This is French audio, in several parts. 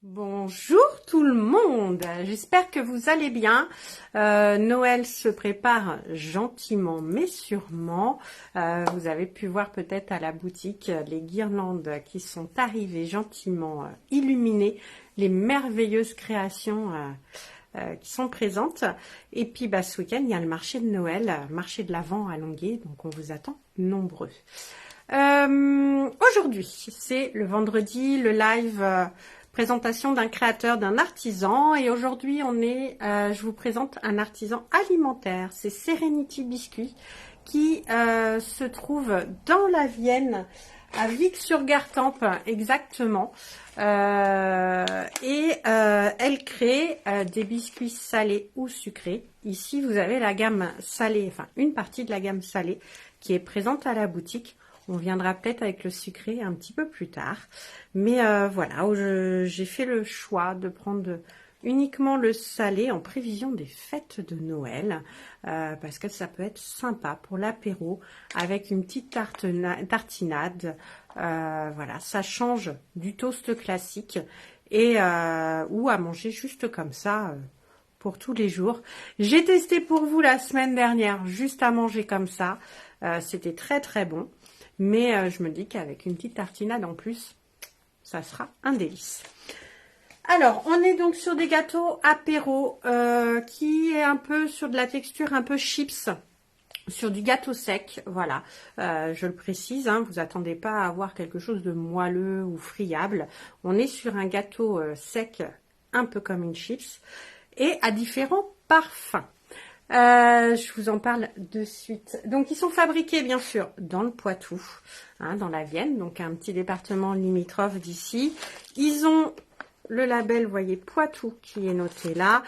Bonjour tout le monde, j'espère que vous allez bien. Noël se prépare gentiment mais sûrement. Vous avez pu voir peut-être à la boutique les guirlandes qui sont arrivées gentiment illuminées, les merveilleuses créations qui sont présentes. Et puis ce week-end il y a le marché de Noël, marché de l'Avent à Longué, donc on vous attend nombreux. Aujourd'hui c'est le vendredi, le live présentation d'un créateur, d'un artisan, et aujourd'hui je vous présente un artisan alimentaire, c'est Serenity Biscuit qui se trouve dans la Vienne, à Vic-sur-Gartempe exactement, elle crée des biscuits salés ou sucrés. Ici vous avez la gamme salée, enfin une partie de la gamme salée qui est présente à la boutique. On viendra peut-être avec le sucré un petit peu plus tard. Mais voilà, j'ai fait le choix de prendre uniquement le salé en prévision des fêtes de Noël. Parce que ça peut être sympa pour l'apéro avec une petite tartinade. Voilà, ça change du toast classique ou à manger juste comme ça pour tous les jours. J'ai testé pour vous la semaine dernière juste à manger comme ça. C'était très très bon. Mais je me dis qu'avec une petite tartinade en plus, ça sera un délice. Alors, on est donc sur des gâteaux apéro qui est un peu sur de la texture un peu chips, sur du gâteau sec, voilà. Je le précise, hein, vous attendez pas à avoir quelque chose de moelleux ou friable. On est sur un gâteau sec, un peu comme une chips, et à différents parfums. Je vous en parle de suite. Donc, ils sont fabriqués, bien sûr, dans le Poitou, hein, dans la Vienne, donc un petit département limitrophe d'ici. Ils ont le label, vous voyez, Poitou qui est noté là.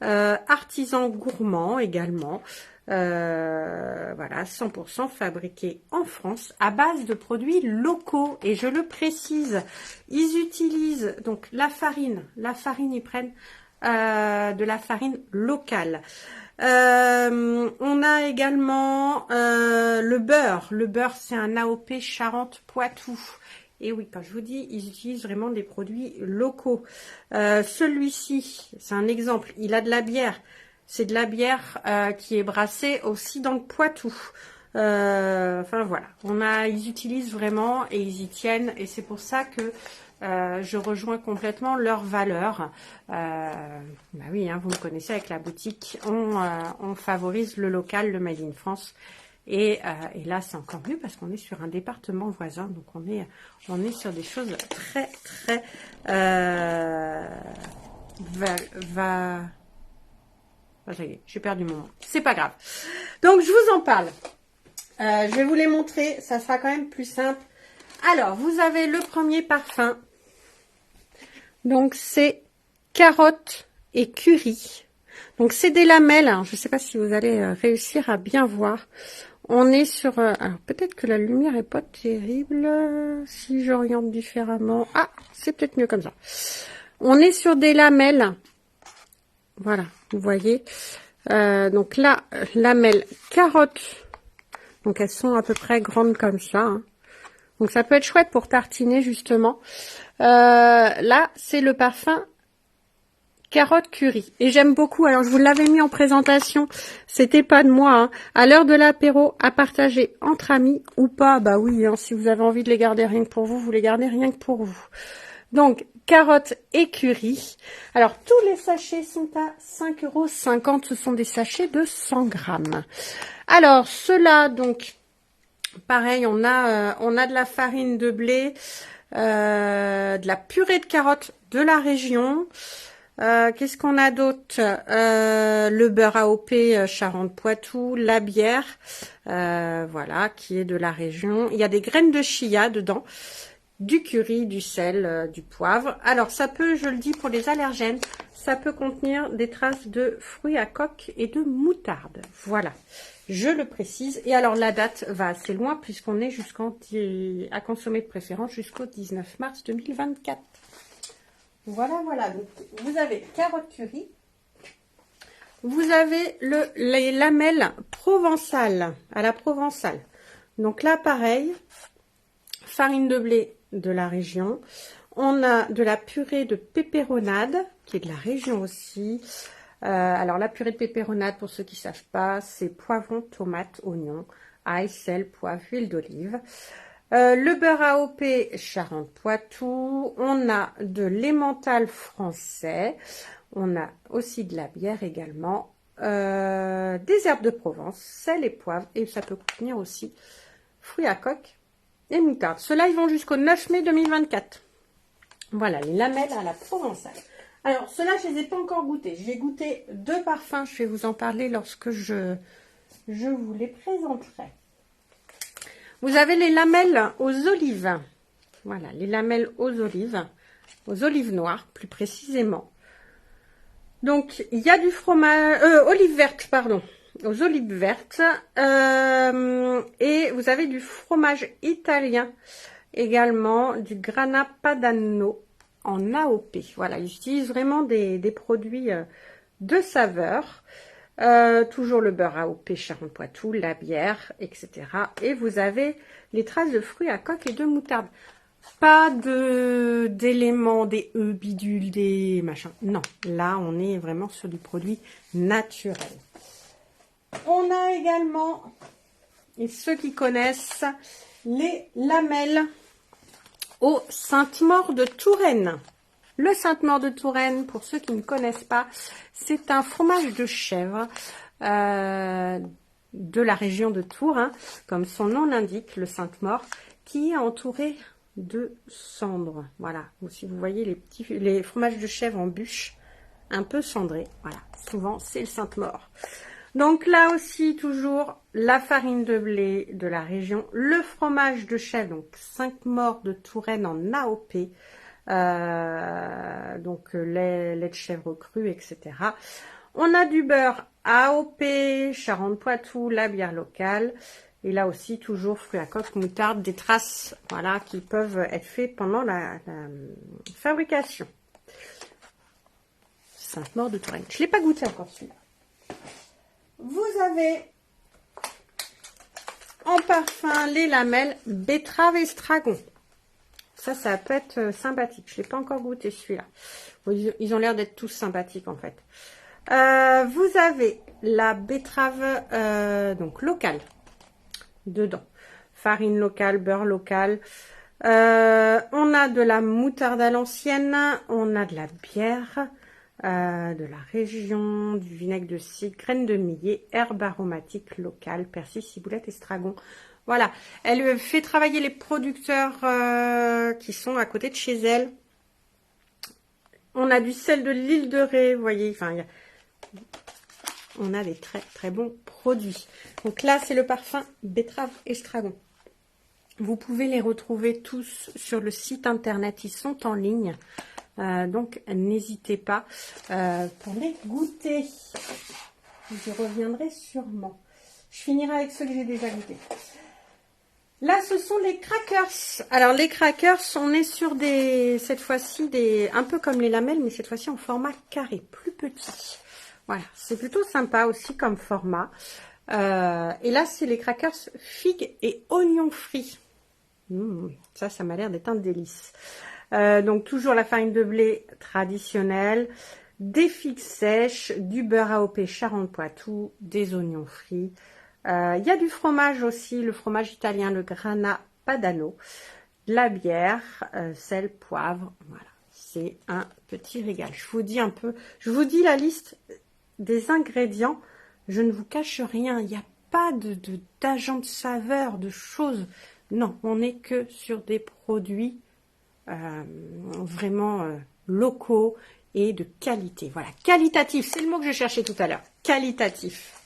Artisan gourmand également. Voilà, 100% fabriqués en France à base de produits locaux. Et je le précise, ils utilisent donc la farine. La farine, ils prennent de la farine locale. On a également le beurre. Le beurre, c'est un AOP Charente-Poitou. Et oui, quand je vous dis, ils utilisent vraiment des produits locaux. Celui-ci, c'est un exemple. Il a de la bière. C'est de la bière qui est brassée aussi dans le Poitou. Enfin voilà, ils utilisent vraiment et ils y tiennent. Et c'est pour ça que je rejoins complètement leurs valeurs. Oui, hein, vous me connaissez avec la boutique, on favorise le local, le Made in France. Et là, c'est encore mieux parce qu'on est sur un département voisin, donc on est sur des choses très très j'ai perdu mon mot. C'est pas grave. Donc je vous en parle. Je vais vous les montrer, ça sera quand même plus simple. Alors, vous avez le premier parfum. Donc, c'est carotte et curry. Donc, c'est des lamelles. Hein. Je ne sais pas si vous allez réussir à bien voir. On est sur... alors, peut-être que la lumière est pas terrible. Si j'oriente différemment... Ah, c'est peut-être mieux comme ça. On est sur des lamelles. Voilà, vous voyez. Donc là, lamelles carotte. Donc, elles sont à peu près grandes comme ça. Hein. Donc, ça peut être chouette pour tartiner, justement. Là, c'est le parfum carotte curry. Et j'aime beaucoup. Alors, je vous l'avais mis en présentation. C'était pas de moi. Hein. À l'heure de l'apéro, à partager entre amis ou pas. Bah oui, hein, si vous avez envie de les garder rien que pour vous, vous les gardez rien que pour vous. Donc, carotte et curry. Alors, tous les sachets sont à 5,50 €. Ce sont des sachets de 100 grammes. Alors, ceux-là, donc... pareil, on a de la farine de blé, de la purée de carottes de la région. Qu'est-ce qu'on a d'autre? Le beurre AOP Charente-Poitou, la bière, voilà, qui est de la région. Il y a des graines de chia dedans, du curry, du sel, du poivre. Alors, ça peut, je le dis pour les allergènes, ça peut contenir des traces de fruits à coque et de moutarde. Voilà. Je le précise. Et alors, la date va assez loin puisqu'on est à consommer de préférence jusqu'au 19 mars 2024. Voilà, voilà. Donc, vous avez carotte curry. Vous avez les lamelles provençales, à la provençale. Donc là, pareil, farine de blé de la région. on a de la purée de pépéronade, qui est de la région aussi. Alors, la purée de pépéronade, pour ceux qui ne savent pas, c'est poivron, tomate, oignon, ail, sel, poivre, huile d'olive. Le beurre AOP Charentes-Poitou. On a de l'emmental français. On a aussi de la bière également. Des herbes de Provence, sel et poivre. Et ça peut contenir aussi fruits à coque et moutarde. Ceux-là, ils vont jusqu'au 9 mai 2024. Voilà, les lamelles à la provençale. Alors, ceux-là, je ne les ai pas encore goûtés. J'ai goûté 2 parfums. Je vais vous en parler lorsque je vous les présenterai. Vous avez les lamelles aux olives. Voilà, les lamelles aux olives noires, plus précisément. Donc, il y a du fromage, olives vertes, pardon, aux olives vertes. Et vous avez du fromage italien également, du grana padano en AOP. Voilà, ils utilisent vraiment des produits de saveur. Toujours le beurre AOP Charentes-Poitou, la bière, etc. Et vous avez les traces de fruits à coque et de moutarde. Pas d'éléments, des bidules, des machins. Non, là, on est vraiment sur du produit naturel. On a également, et ceux qui connaissent, les lamelles au Sainte-Maure de Touraine. Le Sainte-Maure de Touraine, pour ceux qui ne connaissent pas, c'est un fromage de chèvre de la région de Tours, hein, comme son nom l'indique, le Sainte-Maure, qui est entouré de cendres. Voilà, si vous voyez les fromages de chèvre en bûche, un peu cendrés, voilà, souvent c'est le Sainte-Maure. Donc là aussi, toujours la farine de blé de la région, le fromage de chèvre, donc Sainte-Maure de Touraine en AOP, donc lait de chèvre cru, etc. On a du beurre AOP, Charentes-Poitou, la bière locale. Et là aussi, toujours fruits à coque, moutarde, des traces, voilà, qui peuvent être faites pendant la fabrication. Sainte-Maure de Touraine. Je ne l'ai pas goûté encore celui-là. Vous avez en parfum les lamelles betterave estragon. Ça peut être sympathique. Je ne l'ai pas encore goûté celui-là. Ils ont l'air d'être tous sympathiques en fait. Vous avez la betterave donc locale dedans. Farine locale, beurre local. On a de la moutarde à l'ancienne. On a de la bière. De la région, du vinaigre de cidre, graines de millet, herbes aromatiques locales, persil, ciboulette, estragon. Voilà, elle fait travailler les producteurs qui sont à côté de chez elle. On a du sel de l'île de Ré, vous voyez, enfin, on a des très très bons produits. Donc là, c'est le parfum betterave estragon. Vous pouvez les retrouver tous sur le site internet, ils sont en ligne. Donc, n'hésitez pas pour les goûter. Je reviendrai sûrement. Je finirai avec ceux que j'ai déjà goûtés. Là, ce sont les crackers. Alors, les crackers, on est sur cette fois-ci, un peu comme les lamelles, mais cette fois-ci en format carré, plus petit. Voilà, c'est plutôt sympa aussi comme format. Et là, c'est les crackers figues et oignons frits. Ça m'a l'air d'être un délice. Donc toujours la farine de blé traditionnelle, des figues sèches, du beurre AOP Charentes-Poitou, des oignons frits. Il y a du fromage aussi, le fromage italien, le grana padano, de la bière, sel, poivre. Voilà, c'est un petit régal. Je vous dis la liste des ingrédients. Je ne vous cache rien, il n'y a pas d'agent de saveur, de choses. Non, on n'est que sur des produits vraiment locaux et de qualité. Voilà, qualitatif, c'est le mot que je cherchais tout à l'heure. Qualitatif.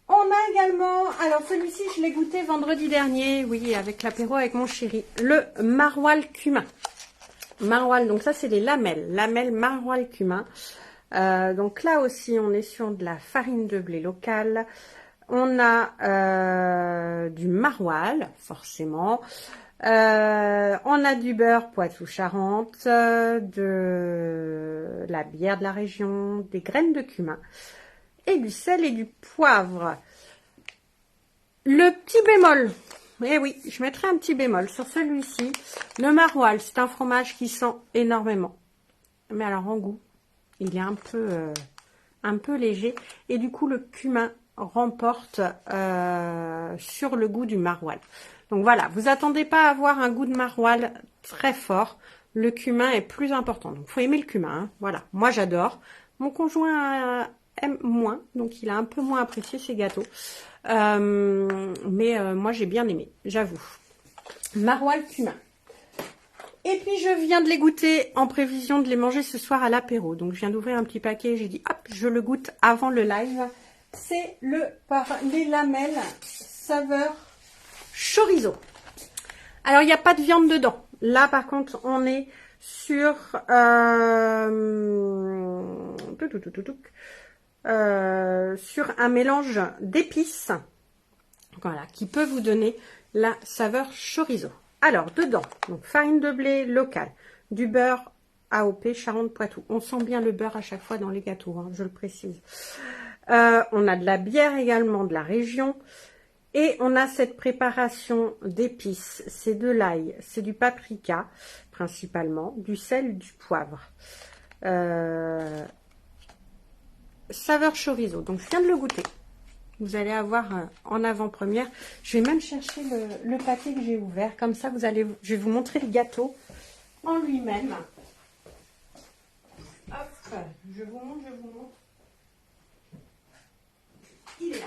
On a également, alors celui-ci je l'ai goûté vendredi dernier, oui, avec l'apéro avec mon chéri, le maroilles cumin. Maroilles, donc ça c'est les lamelles maroilles cumin. Donc là aussi on est sur de la farine de blé locale. On a du maroilles, forcément. On a du beurre Poitou-Charentes, de la bière de la région, des graines de cumin et du sel et du poivre. Le petit bémol, Et oui, je mettrai un petit bémol sur celui-ci. Le maroilles, c'est un fromage qui sent énormément. Mais alors en goût, il est un peu léger. Et du coup, le cumin remporte sur le goût du maroilles. Donc voilà, vous attendez pas à avoir un goût de maroilles très fort. Le cumin est plus important. Donc, faut aimer le cumin. Hein. Voilà, moi j'adore. Mon conjoint aime moins, donc il a un peu moins apprécié ces gâteaux. Mais moi j'ai bien aimé, j'avoue. Maroilles cumin. Et puis je viens de les goûter en prévision de les manger ce soir à l'apéro. Donc je viens d'ouvrir un petit paquet, j'ai dit hop, je le goûte avant le live. C'est le par les lamelles saveur chorizo. Alors il n'y a pas de viande dedans. Là par contre on est sur sur un mélange d'épices, voilà, qui peut vous donner la saveur chorizo. Alors dedans, donc farine de blé locale, du beurre AOP Charente-Poitou. On sent bien le beurre à chaque fois dans les gâteaux, hein, je le précise. On a de la bière également de la région. Et on a cette préparation d'épices. C'est de l'ail, c'est du paprika principalement, du sel, du poivre. Saveur chorizo. Donc je viens de le goûter. Vous allez avoir en avant-première. Je vais même chercher le paquet que j'ai ouvert. Comme ça, je vais vous montrer le gâteau en lui-même. Hop, je vous montre. Il est là.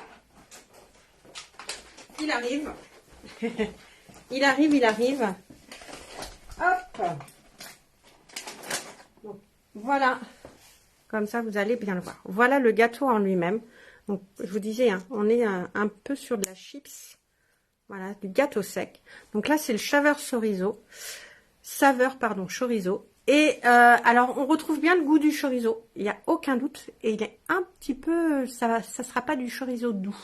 Il arrive. il arrive. Hop. Donc, voilà. Comme ça, vous allez bien le voir. Voilà le gâteau en lui-même. Donc, je vous disais, hein, on est un peu sur de la chips. Voilà, du gâteau sec. Donc là, c'est le saveur, chorizo. Et alors, on retrouve bien le goût du chorizo. Il n'y a aucun doute. Et il est un petit peu, ça sera pas du chorizo doux.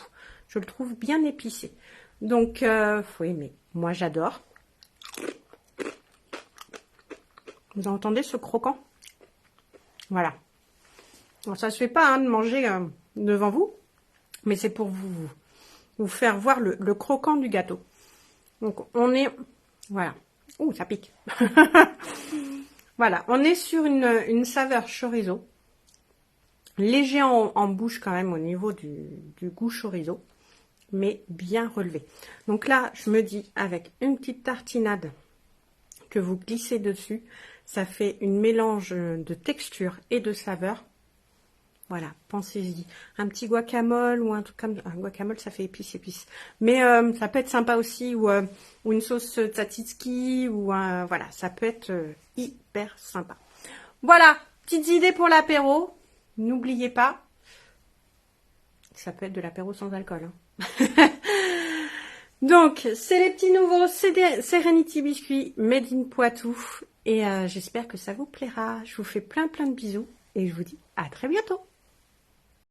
Je le trouve bien épicé. Donc, faut aimer. Moi, j'adore. Vous entendez ce croquant? Voilà. Bon, ça se fait pas hein, de manger devant vous, mais c'est pour vous faire voir le croquant du gâteau. Donc, on est... Voilà. Ouh, ça pique. Voilà, on est sur une saveur chorizo. Léger en bouche quand même au niveau du goût chorizo, mais bien relevé. Donc là, je me dis, avec une petite tartinade que vous glissez dessus, ça fait une mélange de texture et de saveur. Voilà, pensez-y. Un petit guacamole ou un truc comme... Un guacamole, ça fait épice. Mais ça peut être sympa aussi, ou une sauce tzatziki, ou voilà, ça peut être hyper sympa. Voilà, petites idées pour l'apéro. N'oubliez pas, ça peut être de l'apéro sans alcool. Hein. Donc, c'est les petits nouveaux Serenity Biscuits Made in Poitou. Et j'espère que ça vous plaira. Je vous fais plein de bisous et je vous dis à très bientôt.